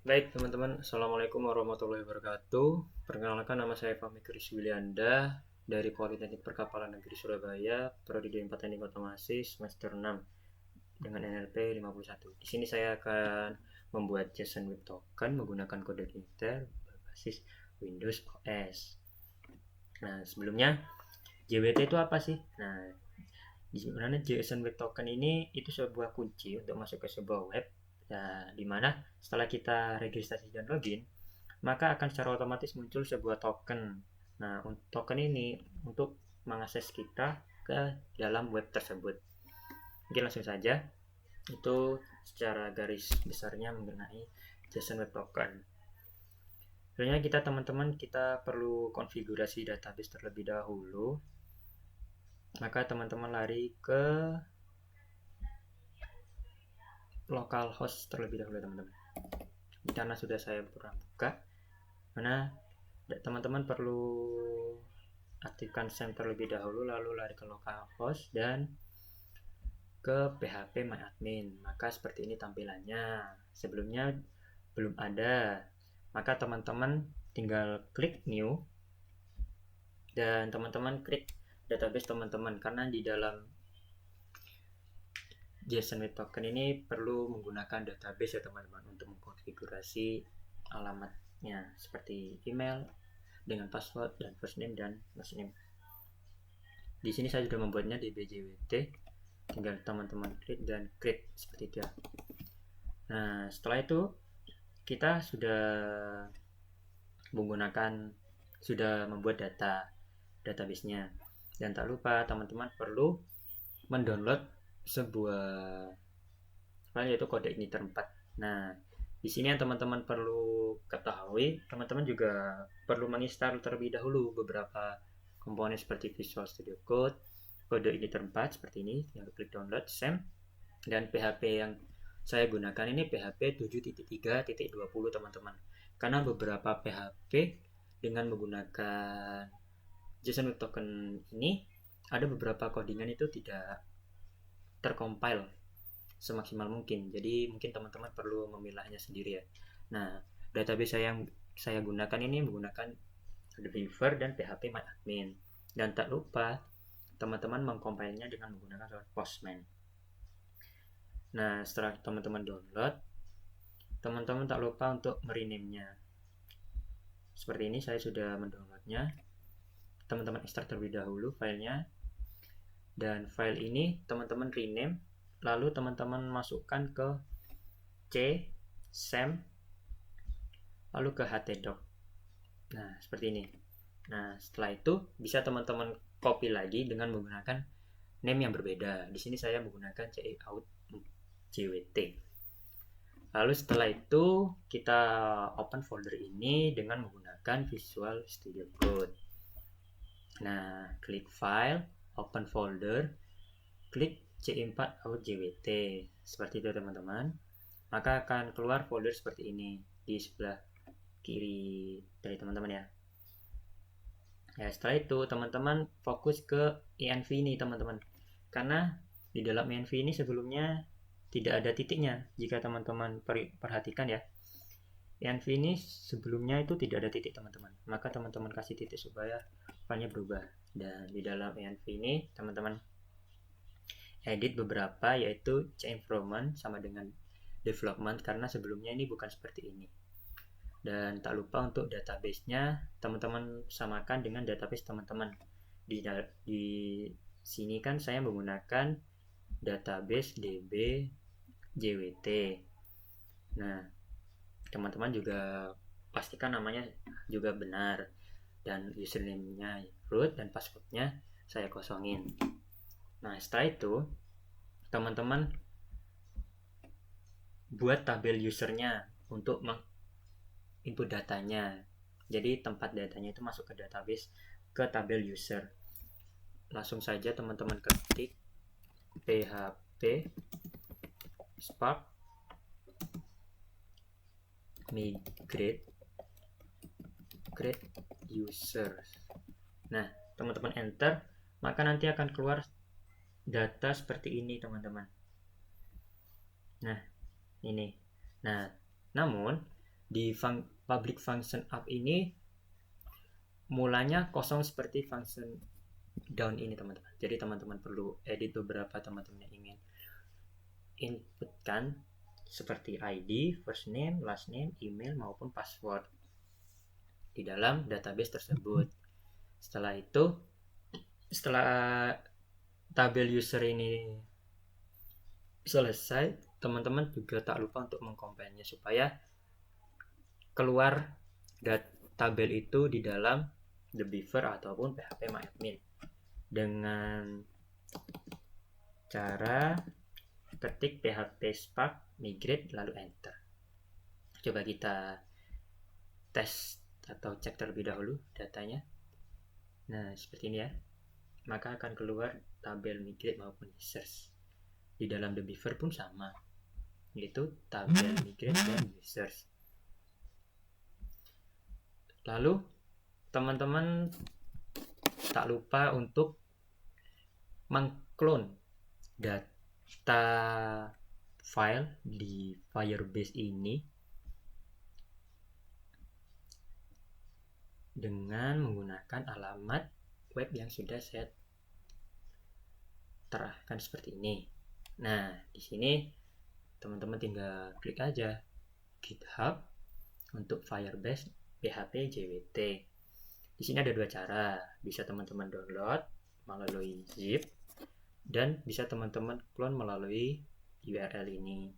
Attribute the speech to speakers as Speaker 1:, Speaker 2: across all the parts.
Speaker 1: Baik teman-teman, Assalamualaikum warahmatullahi wabarakatuh. Perkenalkan, nama saya Fahmi Kris Wilianda dari Politeknik Perkapalan Negeri Surabaya, Prodi D4 Teknik Otomasi semester 6 dengan NLP 51. Di sini saya akan membuat JSON Web Token menggunakan kode Intel berbasis Windows OS. Nah, sebelumnya JWT itu apa sih? Nah, sebenarnya JSON Web Token ini itu sebuah kunci untuk masuk ke sebuah web. Nah, di mana setelah kita registrasi dan login, maka akan secara otomatis muncul sebuah token. Nah, token ini untuk mengakses kita ke dalam web tersebut. Mungkin langsung saja, itu secara garis besarnya mengenai JSON Web Token. Sebenarnya kita teman-teman kita perlu konfigurasi database terlebih dahulu. Maka teman-teman lari ke localhost terlebih dahulu teman-teman. Karena sudah saya pernah buka, mana teman-teman perlu aktifkan SAM terlebih dahulu, lalu lari ke localhost dan ke PHP MyAdmin. Maka seperti ini tampilannya. Sebelumnya belum ada, maka teman-teman tinggal klik new dan teman-teman klik database teman-teman, karena di dalam JSON Web Token ini perlu menggunakan database ya teman-teman untuk mengkonfigurasi alamatnya seperti email dengan password dan first name dan last name. Di sini saya sudah membuatnya di BJWT, tinggal teman-teman klik dan create seperti itu ya. Nah, setelah itu kita sudah membuat database-nya, dan tak lupa teman-teman perlu mendownload sebuah file yaitu kode igniter 4. Nah, di sini yang teman-teman perlu ketahui, teman-teman juga perlu menginstal terlebih dahulu beberapa komponen seperti Visual Studio Code, kode igniter 4 seperti ini, yang klik download SAM, dan PHP yang saya gunakan ini PHP 7.3.20 teman-teman. Karena beberapa PHP dengan menggunakan JSON Web Token ini ada beberapa codingan itu tidak tercompile semaksimal mungkin. Jadi mungkin teman-teman perlu memilahnya sendiri ya. Nah, database yang saya gunakan ini menggunakan River dan PHP MyAdmin. Dan tak lupa teman-teman mengcompile-nya dengan menggunakan Postman. Nah, setelah teman-teman download, teman-teman tak lupa untuk merename-nya. Seperti ini saya sudah mendownloadnya. Teman-teman ekstrak terlebih dahulu filenya. Dan file ini teman-teman rename, lalu teman-teman masukkan ke C, SAM, lalu ke htdoc. Nah, seperti ini. Nah, setelah itu bisa teman-teman copy lagi dengan menggunakan name yang berbeda. Di sini saya menggunakan cout jwt. Lalu setelah itu kita open folder ini dengan menggunakan Visual Studio Code. Nah, klik file, open folder, klik C4outjwt. Seperti itu teman-teman. Maka akan keluar folder seperti ini di sebelah kiri dari teman-teman ya. Ya, setelah itu teman-teman fokus ke env ini teman-teman. Karena di dalam env ini sebelumnya tidak ada titiknya. Jika teman-teman perhatikan ya, env ini sebelumnya itu tidak ada titik teman-teman. Maka teman-teman kasih titik supaya filenya berubah. Dan di dalam env ini teman-teman edit beberapa, yaitu change improvement sama dengan development, karena sebelumnya ini bukan seperti ini. Dan tak lupa untuk database-nya teman-teman samakan dengan database teman-teman. Di sini kan saya menggunakan database DB JWT. Nah, teman-teman juga pastikan namanya juga benar, dan username-nya root dan password-nya saya kosongin. Nah, setelah itu teman-teman buat tabel usernya untuk input datanya. Jadi tempat datanya itu masuk ke database, ke tabel user. Langsung saja teman-teman ketik php spark migrate create user. Nah, teman-teman enter, maka nanti akan keluar data seperti ini teman-teman. Nah, ini. Nah, namun Di public function up ini mulanya kosong seperti function down ini teman-teman. Jadi teman-teman perlu edit beberapa teman-teman yang ingin inputkan seperti ID, first name, last name, email maupun password di dalam database tersebut. Setelah itu, setelah tabel user ini selesai, teman-teman juga tak lupa untuk mengcompile-nya supaya keluar tabel itu di dalam the beaver ataupun phpMyAdmin dengan cara ketik php spark migrate lalu enter. Coba kita tes atau cek terlebih dahulu datanya. Nah, seperti ini ya. Maka akan keluar tabel migrate maupun users. Di dalam the beaver pun sama, yaitu tabel migrate dan users. Lalu teman-teman tak lupa untuk mengclone data file di Firebase ini dengan menggunakan alamat web yang sudah saya terahkan seperti ini. Nah, di sini teman-teman tinggal klik aja GitHub untuk Firebase PHP JWT. Di sini ada dua cara, bisa teman-teman download melalui zip dan bisa teman-teman clone melalui URL ini.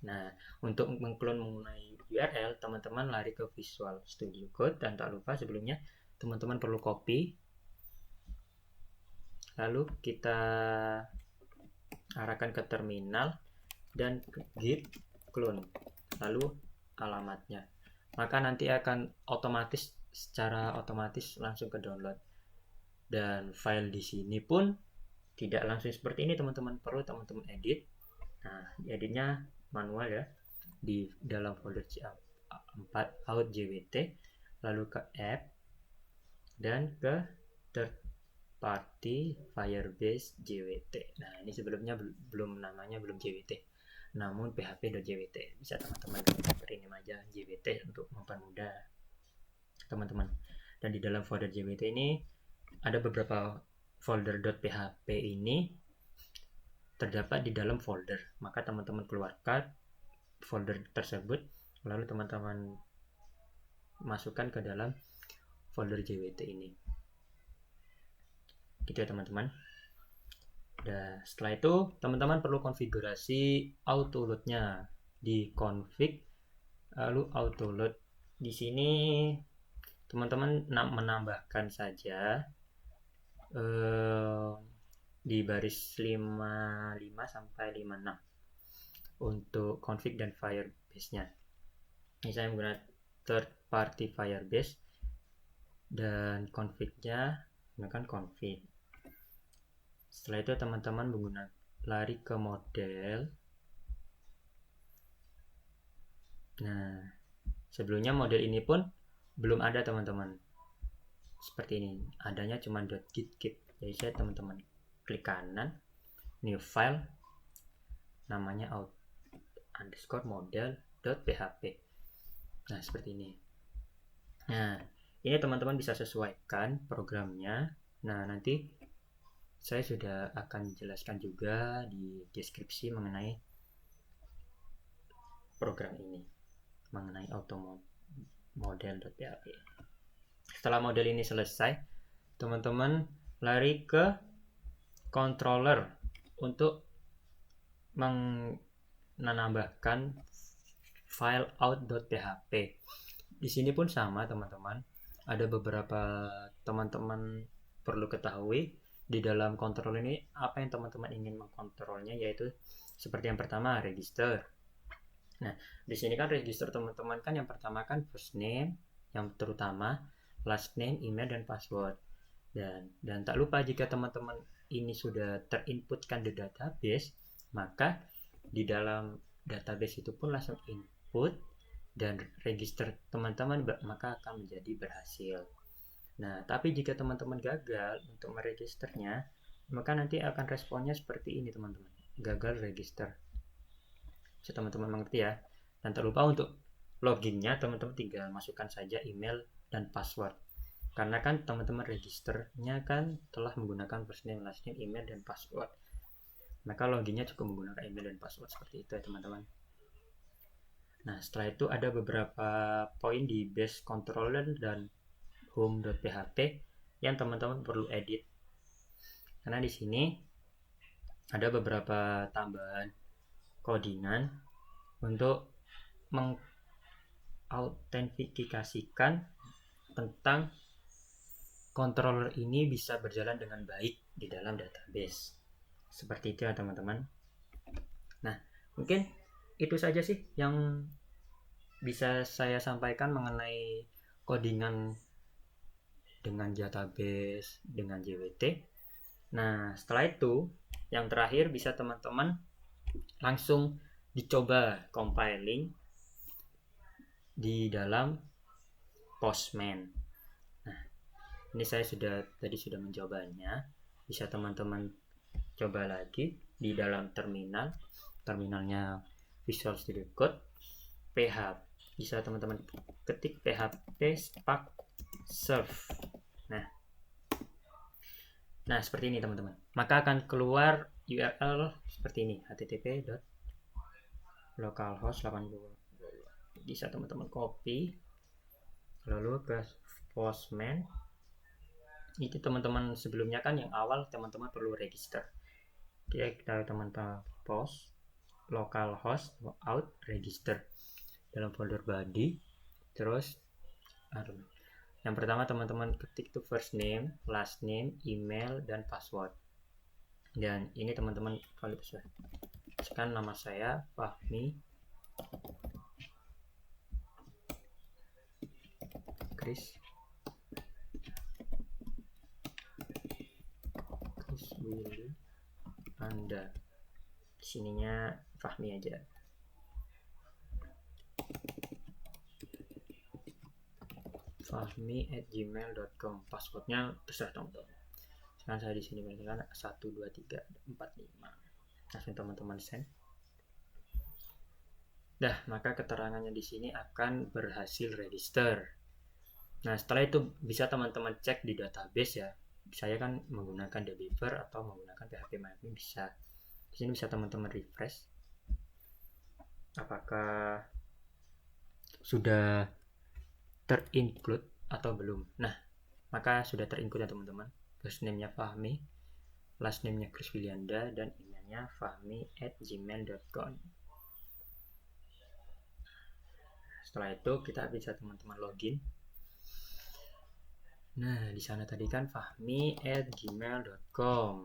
Speaker 1: Nah, untuk mengclone menggunakan URL, teman-teman lari ke Visual Studio Code dan tak lupa sebelumnya teman-teman perlu copy. Lalu kita arahkan ke terminal dan git clone. Lalu alamatnya. Maka nanti akan secara otomatis langsung ke download. Dan file di sini pun tidak langsung seperti ini teman-teman, perlu teman-teman edit. Nah, editnya manual ya, di dalam folder C4 out JWT, lalu ke app dan ke third party Firebase JWT. Nah, ini sebelumnya namanya belum JWT, namun php.jwt. Bisa teman-teman beri nama aja JWT untuk mempermudah teman-teman. Dan di dalam folder JWT ini ada beberapa folder .php ini terdapat di dalam folder. Maka teman-teman keluarkan folder tersebut, lalu teman-teman masukkan ke dalam folder JWT ini. Gitu ya teman-teman. Dan setelah itu teman-teman perlu konfigurasi autoload-nya di config lalu autoload. Di sini teman-teman menambahkan saja di baris 55 sampai 56 untuk config dan Firebase-nya. Ini saya menggunakan third party Firebase dan config-nya menggunakan config. Setelah itu teman-teman lari ke model. Nah, sebelumnya model ini pun belum ada teman-teman. Seperti ini, adanya cuma .git. Jadi saya teman-teman klik kanan, new file, namanya out_model.php. Nah, seperti ini. Nah, ini teman-teman bisa sesuaikan programnya. Nah, nanti saya sudah akan jelaskan juga di deskripsi mengenai program ini, mengenai automodel.php. Setelah model ini selesai, teman-teman lari ke controller untuk menambahkan file out.php. Di sini pun sama teman-teman, ada beberapa teman-teman perlu ketahui. Di dalam kontrol ini apa yang teman-teman ingin mengkontrolnya, yaitu seperti yang pertama register. Nah, di sini kan register teman-teman kan yang pertama kan first name, yang terutama last name, email dan password. Dan tak lupa jika teman-teman ini sudah terinputkan di database, maka di dalam database itu pun langsung input dan register teman-teman maka akan menjadi berhasil. Nah, tapi jika teman-teman gagal untuk meregisternya, maka nanti akan responnya seperti ini teman-teman, gagal register. So, teman-teman mengerti ya. Dan tak lupa untuk loginnya teman-teman tinggal masukkan saja email dan password, karena kan teman-teman registernya kan telah menggunakan first name, last name, email, dan password, maka loginnya cukup menggunakan email dan password seperti itu ya teman-teman. Nah, setelah itu ada beberapa poin di base controller dan home.php yang teman-teman perlu edit, karena di sini ada beberapa tambahan codingan untuk mengautentikasikan tentang controller ini bisa berjalan dengan baik di dalam database. Seperti itu ya teman-teman. Nah, mungkin itu saja sih yang bisa saya sampaikan mengenai codingan dengan database dengan JWT. Nah, setelah itu yang terakhir bisa teman-teman langsung dicoba compiling di dalam Postman. Nah, ini saya tadi sudah mencobanya. Bisa teman-teman coba lagi di dalam terminalnya Visual Studio Code, PHP. Bisa teman-teman ketik PHP Spark Serve. Nah, seperti ini teman-teman. Maka akan keluar URL seperti ini, http://localhost80. Bisa teman-teman copy lalu ke Postman. Itu teman-teman sebelumnya kan yang awal teman-teman perlu register. Kita teman-teman post localhost out register dalam folder body. Terus yang pertama teman-teman ketik tuh first name, last name, email, dan password. Dan ini teman-teman validasikan nama saya Fahmi Chris Willy Anda. Sininya Fahmi aja. fahmi@gmail.com. Passwordnya terserah teman-teman. Sekarang saya di sini berikan 1 2 3 4 5. Langsung teman-teman send. Dah, maka keterangannya di sini akan berhasil register. Nah, setelah itu bisa teman-teman cek di database ya. Saya kan menggunakan Debiver atau menggunakan PHPMyAdmin bisa. Di sini bisa teman-teman refresh. Apakah sudah terinclude atau belum? Nah, maka sudah terinclude ya teman-teman. First name-nya Fahmi, last name-nya Chris Wilianda, dan emailnya fahmi@gmail.com. Setelah itu kita bisa teman-teman login. Nah, di sana tadi kan fahmi@gmail.com.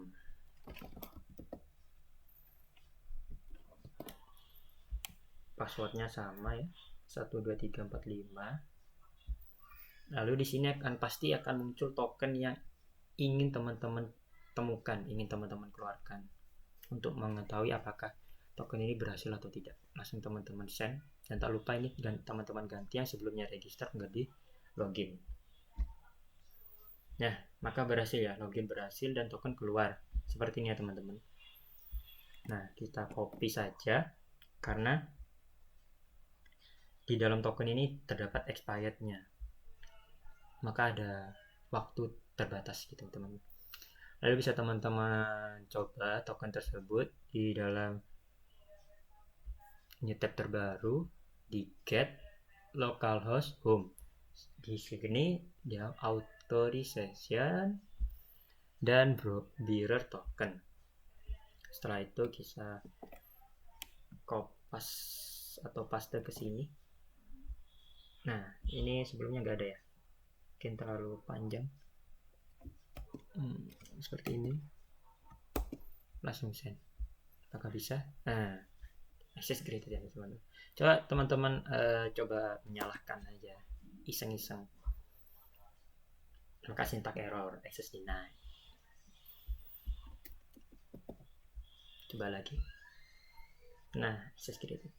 Speaker 1: Passwordnya sama ya, 12345. Lalu di sini pasti akan muncul token yang ingin teman-teman temukan, ingin teman-teman keluarkan untuk mengetahui apakah token ini berhasil atau tidak. Langsung teman-teman send, dan tak lupa ini dan teman-teman ganti yang sebelumnya register menjadi login. Nah, maka berhasil ya, login berhasil dan token keluar. Seperti ini ya teman-teman. Nah, kita copy saja karena di dalam token ini terdapat expirednya. Maka ada waktu terbatas gitu teman-teman. Lalu bisa teman-teman coba token tersebut di dalam new tab terbaru di get localhost home. Di sini dia authorization dan bearer token. Setelah itu bisa kopas atau paste ke sini. Nah, ini sebelumnya nggak ada ya, mungkin terlalu panjang. Seperti ini, langsung send. Apakah bisa? Nah, access granted ya teman-teman. Coba teman-teman coba menyalahkan aja, iseng-iseng. Maka syntax error, access denied. Coba lagi. Nah, access granted.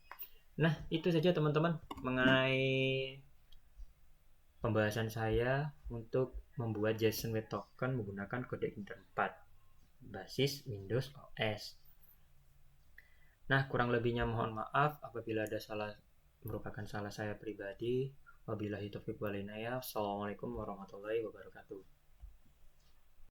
Speaker 1: Nah, itu saja teman-teman mengenai pembahasan saya untuk membuat JSON Web Token menggunakan kode Ether 4 basis Windows OS. Nah, kurang lebihnya mohon maaf apabila ada salah merupakan salah saya pribadi. Wabillahi taufiq wal hidayah. Assalamualaikum warahmatullahi wabarakatuh.